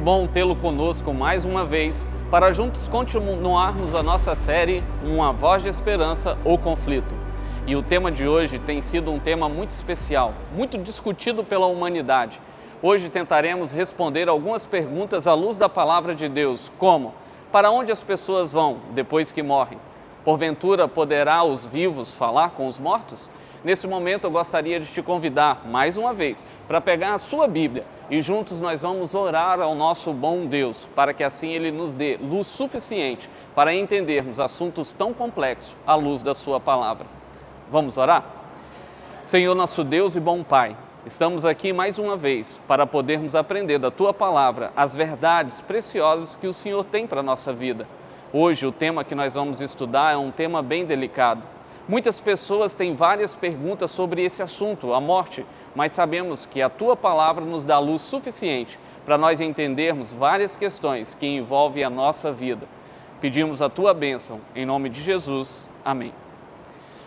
bom tê-lo conosco mais uma vez para juntos continuarmos a nossa série Uma Voz de Esperança ou Conflito. E o tema de hoje tem sido um tema muito especial, muito discutido pela humanidade. Hoje tentaremos responder algumas perguntas à luz da Palavra de Deus, como: para onde as pessoas vão depois que morrem? Porventura poderá os vivos falar com os mortos? Nesse momento eu gostaria de te convidar, mais uma vez, para pegar a sua Bíblia e juntos nós vamos orar ao nosso bom Deus, para que assim Ele nos dê luz suficiente para entendermos assuntos tão complexos à luz da sua palavra. Vamos orar? Senhor nosso Deus e bom Pai, estamos aqui mais uma vez para podermos aprender da Tua Palavra as verdades preciosas que o Senhor tem para a nossa vida. Hoje o tema que nós vamos estudar é um tema bem delicado. Muitas pessoas têm várias perguntas sobre esse assunto, a morte, mas sabemos que a Tua Palavra nos dá luz suficiente para nós entendermos várias questões que envolvem a nossa vida. Pedimos a Tua bênção, em nome de Jesus. Amém.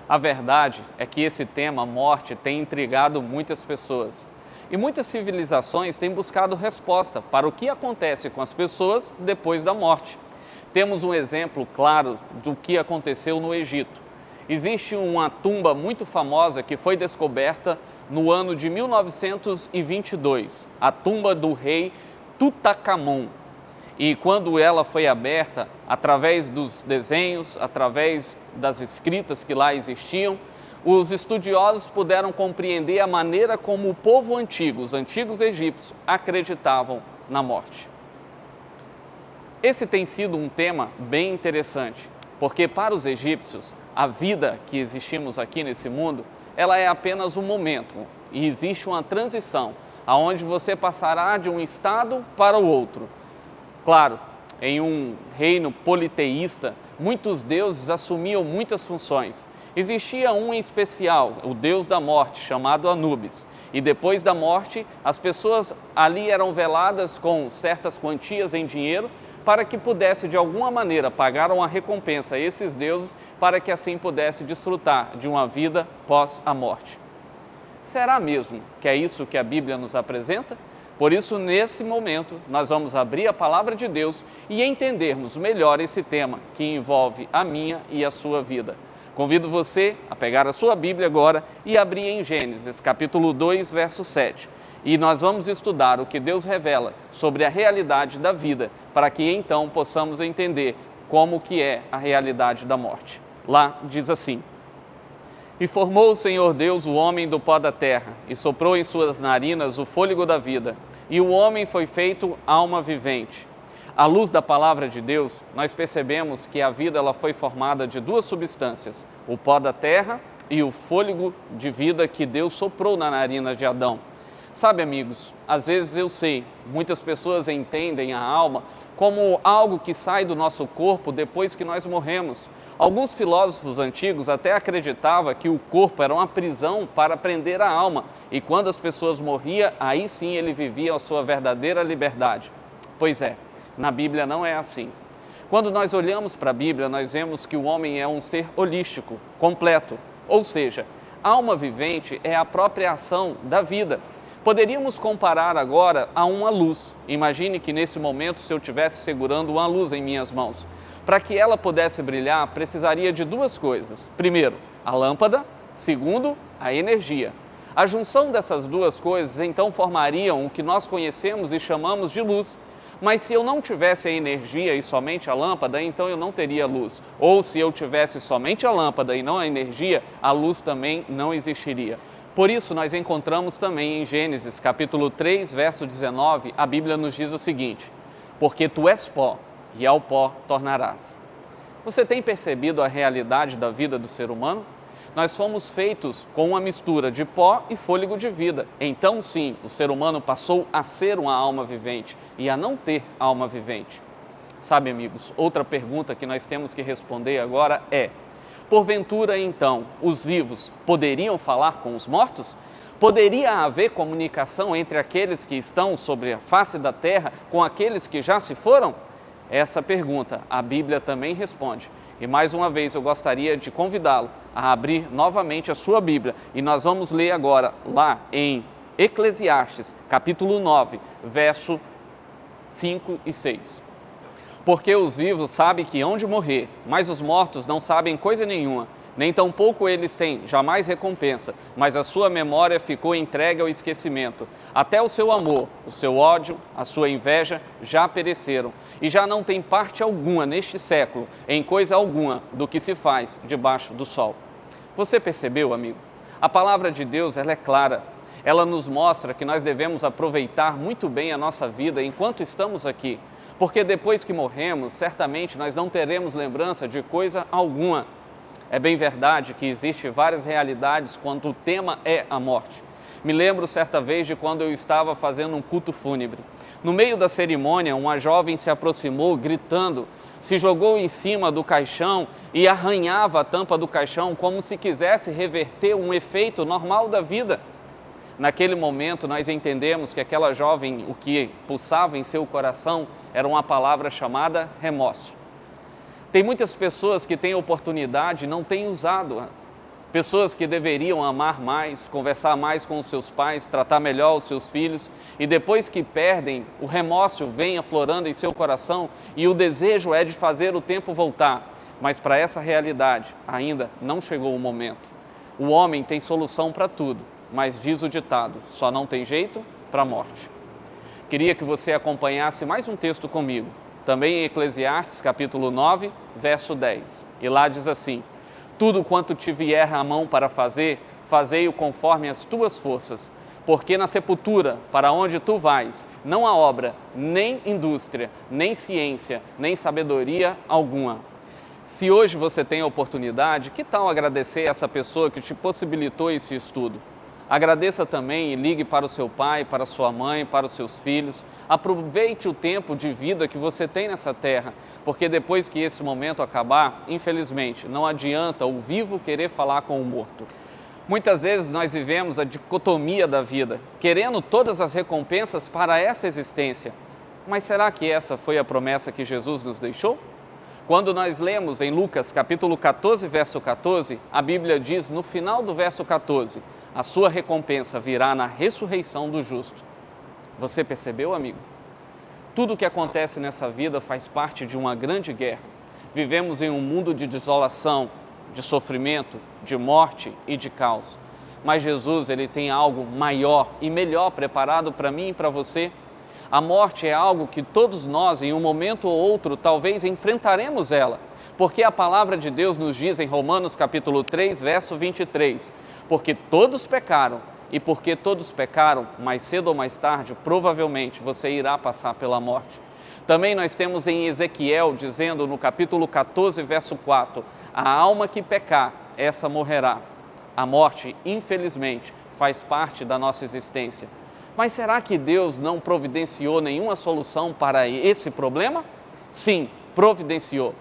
A verdade é que esse tema, morte, tem intrigado muitas pessoas. E muitas civilizações têm buscado resposta para o que acontece com as pessoas depois da morte. Temos um exemplo claro do que aconteceu no Egito. Existe uma tumba muito famosa que foi descoberta no ano de 1922, a tumba do rei Tutankhamon. E quando ela foi aberta, através dos desenhos, através das escritas que lá existiam, os estudiosos puderam compreender a maneira como o povo antigo, os antigos egípcios, acreditavam na morte. Esse tem sido um tema bem interessante, porque para os egípcios, a vida que existimos aqui nesse mundo, ela é apenas um momento e existe uma transição, aonde você passará de um estado para o outro. Claro, em um reino politeísta, muitos deuses assumiam muitas funções. Existia um em especial, o deus da morte, chamado Anubis. E depois da morte, as pessoas ali eram veladas com certas quantias em dinheiro para que pudesse de alguma maneira pagar uma recompensa a esses deuses para que assim pudesse desfrutar de uma vida pós a morte. Será mesmo que é isso que a Bíblia nos apresenta? Por isso, nesse momento, nós vamos abrir a Palavra de Deus e entendermos melhor esse tema que envolve a minha e a sua vida. Convido você a pegar a sua Bíblia agora e abrir em Gênesis, capítulo 2, verso 7. E nós vamos estudar o que Deus revela sobre a realidade da vida, para que então possamos entender como que é a realidade da morte. Lá diz assim: E formou o Senhor Deus o homem do pó da terra, e soprou em suas narinas o fôlego da vida, e o homem foi feito alma vivente. À luz da palavra de Deus, nós percebemos que a vida ela foi formada de duas substâncias, o pó da terra e o fôlego de vida que Deus soprou na narina de Adão. Sabe, amigos, às vezes eu sei, muitas pessoas entendem a alma como algo que sai do nosso corpo depois que nós morremos. Alguns filósofos antigos até acreditavam que o corpo era uma prisão para prender a alma, e quando as pessoas morriam, aí sim ele vivia a sua verdadeira liberdade. Pois é, na Bíblia não é assim. Quando nós olhamos para a Bíblia, nós vemos que o homem é um ser holístico, completo, ou seja, alma vivente é a própria ação da vida. Poderíamos comparar agora a uma luz. Imagine que nesse momento, se eu estivesse segurando uma luz em minhas mãos. Para que ela pudesse brilhar, precisaria de duas coisas. Primeiro, a lâmpada. Segundo, a energia. A junção dessas duas coisas, então, formariam o que nós conhecemos e chamamos de luz. Mas se eu não tivesse a energia e somente a lâmpada, então eu não teria luz. Ou se eu tivesse somente a lâmpada e não a energia, a luz também não existiria. Por isso, nós encontramos também em Gênesis, capítulo 3, verso 19, a Bíblia nos diz o seguinte: porque tu és pó, e ao pó tornarás. Você tem percebido a realidade da vida do ser humano? Nós fomos feitos com uma mistura de pó e fôlego de vida. Então, sim, o ser humano passou a ser uma alma vivente e a não ter alma vivente. Sabe, amigos, outra pergunta que nós temos que responder agora é: porventura, então, os vivos poderiam falar com os mortos? Poderia haver comunicação entre aqueles que estão sobre a face da terra com aqueles que já se foram? Essa pergunta a Bíblia também responde. E mais uma vez eu gostaria de convidá-lo a abrir novamente a sua Bíblia. E nós vamos ler agora lá em Eclesiastes, capítulo 9, verso 5 e 6. Porque os vivos sabem que hão de morrer, mas os mortos não sabem coisa nenhuma, nem tampouco eles têm jamais recompensa, mas a sua memória ficou entregue ao esquecimento. Até o seu amor, o seu ódio, a sua inveja já pereceram, e já não tem parte alguma neste século, em coisa alguma do que se faz debaixo do sol. Você percebeu, amigo? A palavra de Deus, ela é clara. Ela nos mostra que nós devemos aproveitar muito bem a nossa vida enquanto estamos aqui, porque depois que morremos, certamente nós não teremos lembrança de coisa alguma. É bem verdade que existem várias realidades quando o tema é a morte. Me lembro certa vez de quando eu estava fazendo um culto fúnebre. No meio da cerimônia, uma jovem se aproximou gritando, se jogou em cima do caixão e arranhava a tampa do caixão como se quisesse reverter um efeito normal da vida. Naquele momento, nós entendemos que aquela jovem, o que pulsava em seu coração, era uma palavra chamada remorso. Tem muitas pessoas que têm oportunidade e não têm usado. Pessoas que deveriam amar mais, conversar mais com os seus pais, tratar melhor os seus filhos, e depois que perdem, o remorso vem aflorando em seu coração e o desejo é de fazer o tempo voltar. Mas para essa realidade ainda não chegou o momento. O homem tem solução para tudo, mas diz o ditado, só não tem jeito para a morte. Queria que você acompanhasse mais um texto comigo, também em Eclesiastes capítulo 9, verso 10. E lá diz assim, tudo quanto te vier à mão para fazer, fazei-o conforme as tuas forças, porque na sepultura, para onde tu vais, não há obra, nem indústria, nem ciência, nem sabedoria alguma. Se hoje você tem a oportunidade, que tal agradecer essa pessoa que te possibilitou esse estudo? Agradeça também e ligue para o seu pai, para a sua mãe, para os seus filhos. Aproveite o tempo de vida que você tem nessa terra, porque depois que esse momento acabar, infelizmente, não adianta o vivo querer falar com o morto. Muitas vezes nós vivemos a dicotomia da vida, querendo todas as recompensas para essa existência. Mas será que essa foi a promessa que Jesus nos deixou? Quando nós lemos em Lucas capítulo 14, verso 14, a Bíblia diz no final do verso 14, a sua recompensa virá na ressurreição do justo. Você percebeu, amigo? Tudo o que acontece nessa vida faz parte de uma grande guerra. Vivemos em um mundo de desolação, de sofrimento, de morte e de caos. Mas Jesus, ele tem algo maior e melhor preparado para mim e para você. A morte é algo que todos nós, em um momento ou outro, talvez enfrentaremos ela. Porque a palavra de Deus nos diz em Romanos capítulo 3, verso 23, porque todos pecaram, e porque todos pecaram, mais cedo ou mais tarde, provavelmente você irá passar pela morte. Também nós temos em Ezequiel, dizendo no capítulo 14, verso 4, a alma que pecar, essa morrerá. A morte, infelizmente, faz parte da nossa existência. Mas será que Deus não providenciou nenhuma solução para esse problema? Sim, providenciou.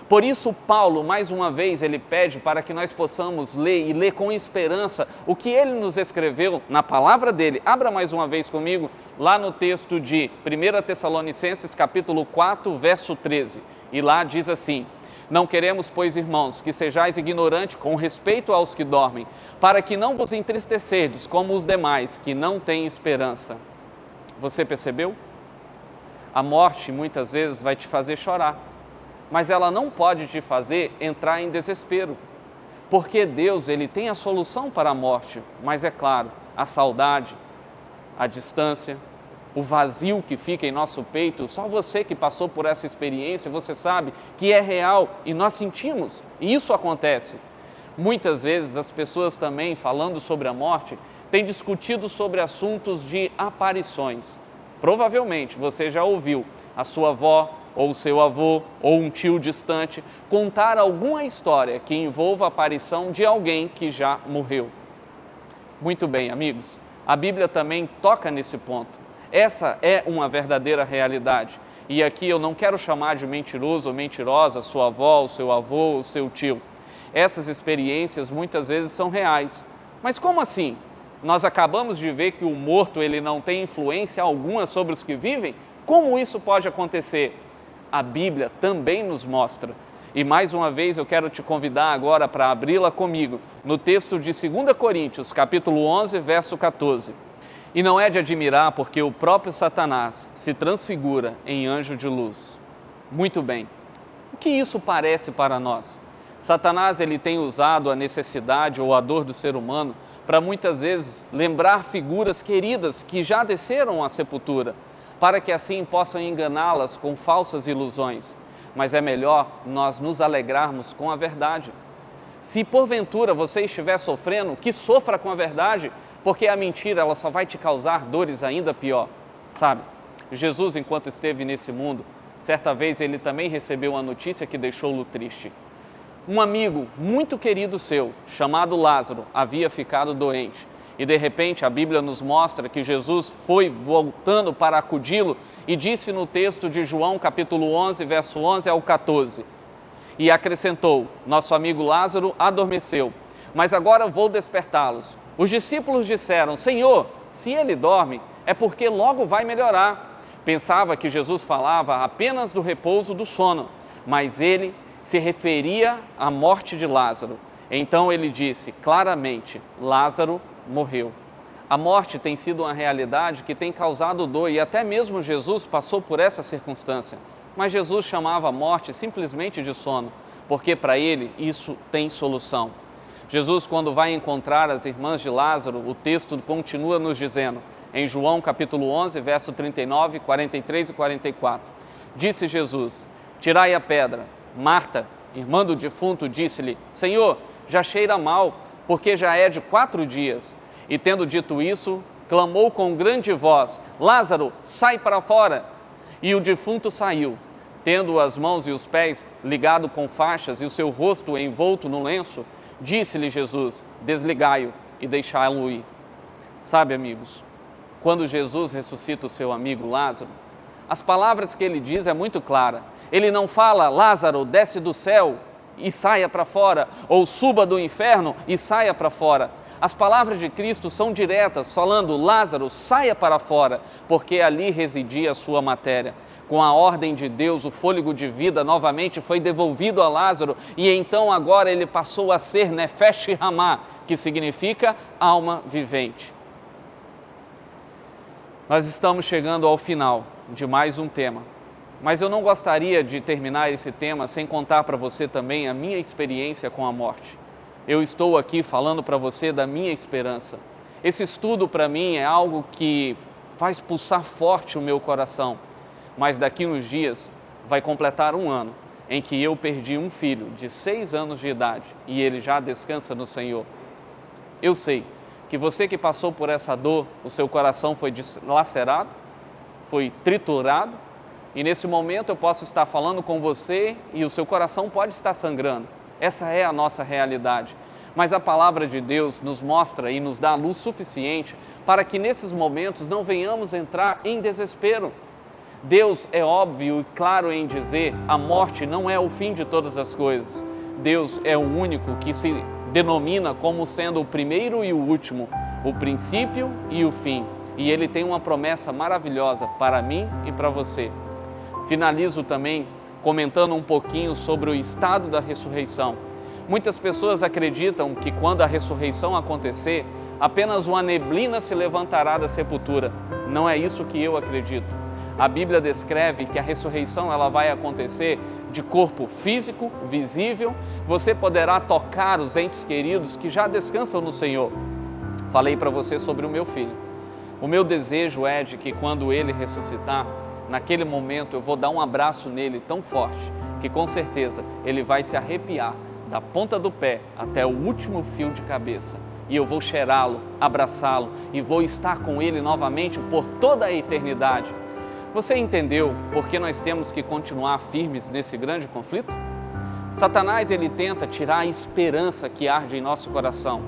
Por isso, Paulo, mais uma vez, ele pede para que nós possamos ler e ler com esperança o que ele nos escreveu na palavra dele. Abra mais uma vez comigo, lá no texto de 1 Tessalonicenses, capítulo 4, verso 13. E lá diz assim, não queremos, pois, irmãos, que sejais ignorantes com respeito aos que dormem, para que não vos entristecerdes como os demais, que não têm esperança. Você percebeu? A morte, muitas vezes, vai te fazer chorar. Mas ela não pode te fazer entrar em desespero, porque Deus, ele tem a solução para a morte, mas é claro, a saudade, a distância, o vazio que fica em nosso peito, só você que passou por essa experiência, você sabe que é real e nós sentimos, e isso acontece. Muitas vezes as pessoas também, falando sobre a morte, têm discutido sobre assuntos de aparições. Provavelmente você já ouviu a sua avó, ou seu avô, ou um tio distante, contar alguma história que envolva a aparição de alguém que já morreu. Muito bem, amigos, a Bíblia também toca nesse ponto. Essa é uma verdadeira realidade. E aqui eu não quero chamar de mentiroso ou mentirosa sua avó, o seu avô, o seu tio. Essas experiências muitas vezes são reais. Mas como assim? Nós acabamos de ver que o morto ele não tem influência alguma sobre os que vivem? Como isso pode acontecer? A Bíblia também nos mostra. E mais uma vez eu quero te convidar agora para abri-la comigo, no texto de 2 Coríntios, capítulo 11, verso 14. E não é de admirar porque o próprio Satanás se transfigura em anjo de luz. Muito bem. O que isso parece para nós? Satanás ele tem usado a necessidade ou a dor do ser humano para muitas vezes lembrar figuras queridas que já desceram à sepultura, para que assim possam enganá-las com falsas ilusões. Mas é melhor nós nos alegrarmos com a verdade. Se porventura você estiver sofrendo, que sofra com a verdade, porque a mentira ela só vai te causar dores ainda pior. Sabe, Jesus, enquanto esteve nesse mundo, certa vez ele também recebeu uma notícia que deixou-o triste. Um amigo muito querido seu, chamado Lázaro, havia ficado doente. E de repente a Bíblia nos mostra que Jesus foi voltando para acudi-lo e disse no texto de João capítulo 11, verso 11 ao 14. E acrescentou, nosso amigo Lázaro adormeceu, mas agora vou despertá-los. Os discípulos disseram, Senhor, se ele dorme, é porque logo vai melhorar. Pensava que Jesus falava apenas do repouso do sono, mas ele se referia à morte de Lázaro. Então ele disse claramente, Lázaro morreu. A morte tem sido uma realidade que tem causado dor e até mesmo Jesus passou por essa circunstância. Mas Jesus chamava a morte simplesmente de sono, porque para ele isso tem solução. Jesus, quando vai encontrar as irmãs de Lázaro, o texto continua nos dizendo, em João capítulo 11, verso 39, 43 e 44, disse Jesus, tirai a pedra. Marta, irmã do defunto, disse-lhe, Senhor, já cheira mal, porque já é de 4 dias. E tendo dito isso, clamou com grande voz, Lázaro, sai para fora. E o defunto saiu, tendo as mãos e os pés ligados com faixas e o seu rosto envolto no lenço, disse-lhe Jesus, desligai-o e deixai-lo ir. Sabe, amigos, quando Jesus ressuscita o seu amigo Lázaro, as palavras que ele diz é muito clara. Ele não fala, Lázaro, desce do céu e saia para fora, ou suba do inferno e saia para fora. As palavras de Cristo são diretas, falando, Lázaro, saia para fora, porque ali residia a sua matéria. Com a ordem de Deus, o fôlego de vida novamente foi devolvido a Lázaro, e então agora ele passou a ser Nefesh Hamá, que significa alma vivente. Nós estamos chegando ao final de mais um tema, mas eu não gostaria de terminar esse tema sem contar para você também a minha experiência com a morte. Eu estou aqui falando para você da minha esperança. Esse estudo para mim é algo que faz pulsar forte o meu coração, mas daqui uns dias vai completar 1 ano em que eu perdi um filho de 6 anos de idade e ele já descansa no Senhor. Eu sei que você que passou por essa dor, o seu coração foi dilacerado, foi triturado, e nesse momento eu posso estar falando com você e o seu coração pode estar sangrando. Essa é a nossa realidade. Mas a palavra de Deus nos mostra e nos dá luz suficiente para que nesses momentos não venhamos entrar em desespero. Deus é óbvio e claro em dizer, a morte não é o fim de todas as coisas. Deus é o único que se denomina como sendo o primeiro e o último, o princípio e o fim. E Ele tem uma promessa maravilhosa para mim e para você. Finalizo também comentando um pouquinho sobre o estado da ressurreição. Muitas pessoas acreditam que quando a ressurreição acontecer, apenas uma neblina se levantará da sepultura. Não é isso que eu acredito. A Bíblia descreve que a ressurreição ela vai acontecer de corpo físico, visível. Você poderá tocar os entes queridos que já descansam no Senhor. Falei para você sobre o meu filho. O meu desejo é de que quando ele ressuscitar, naquele momento eu vou dar um abraço nele tão forte que com certeza ele vai se arrepiar da ponta do pé até o último fio de cabeça. E eu vou cheirá-lo, abraçá-lo e vou estar com ele novamente por toda a eternidade. Você entendeu por que nós temos que continuar firmes nesse grande conflito? Satanás ele tenta tirar a esperança que arde em nosso coração.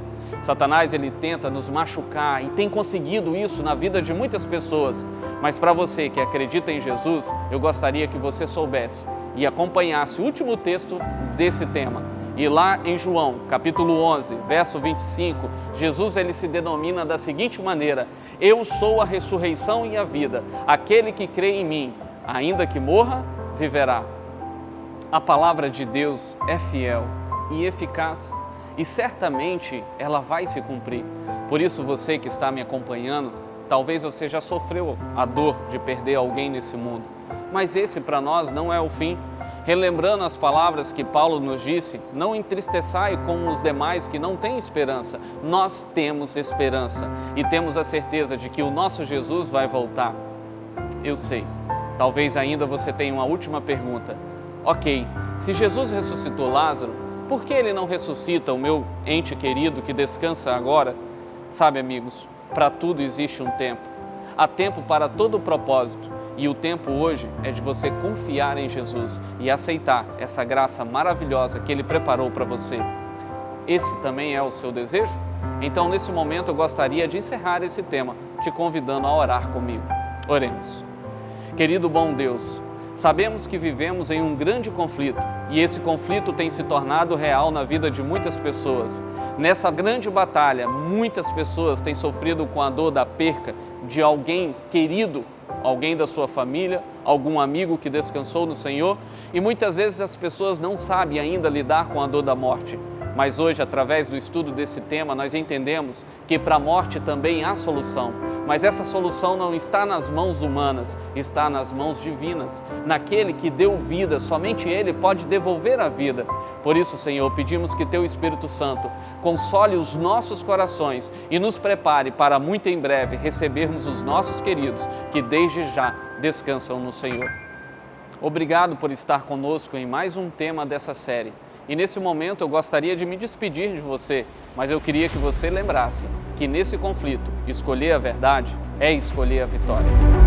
Satanás ele tenta nos machucar e tem conseguido isso na vida de muitas pessoas. Mas para você que acredita em Jesus, eu gostaria que você soubesse e acompanhasse o último texto desse tema. E lá em João, capítulo 11, verso 25, Jesus ele se denomina da seguinte maneira: eu sou a ressurreição e a vida. Aquele que crê em mim, ainda que morra, viverá. A palavra de Deus é fiel e eficaz e certamente ela vai se cumprir. Por isso você que está me acompanhando, talvez você já sofreu a dor de perder alguém nesse mundo, mas esse para nós não é o fim. Relembrando as palavras que Paulo nos disse, não entristeçai como os demais que não têm esperança. Nós temos esperança e temos a certeza de que o nosso Jesus vai voltar. Eu sei, talvez ainda você tenha uma última pergunta. Ok, se Jesus ressuscitou Lázaro, por que Ele não ressuscita o meu ente querido que descansa agora? Sabe, amigos, para tudo existe um tempo. Há tempo para todo o propósito. E o tempo hoje é de você confiar em Jesus e aceitar essa graça maravilhosa que Ele preparou para você. Esse também é o seu desejo? Então, nesse momento, eu gostaria de encerrar esse tema, te convidando a orar comigo. Oremos. Querido bom Deus, sabemos que vivemos em um grande conflito e esse conflito tem se tornado real na vida de muitas pessoas. Nessa grande batalha, muitas pessoas têm sofrido com a dor da perca de alguém querido, alguém da sua família, algum amigo que descansou no Senhor, e muitas vezes as pessoas não sabem ainda lidar com a dor da morte. Mas hoje, através do estudo desse tema, nós entendemos que para a morte também há solução. Mas essa solução não está nas mãos humanas, está nas mãos divinas. Naquele que deu vida, somente Ele pode devolver a vida. Por isso, Senhor, pedimos que Teu Espírito Santo console os nossos corações e nos prepare para muito em breve recebermos os nossos queridos que desde já descansam no Senhor. Obrigado por estar conosco em mais um tema dessa série. E nesse momento eu gostaria de me despedir de você, mas eu queria que você lembrasse que nesse conflito, escolher a verdade é escolher a vitória.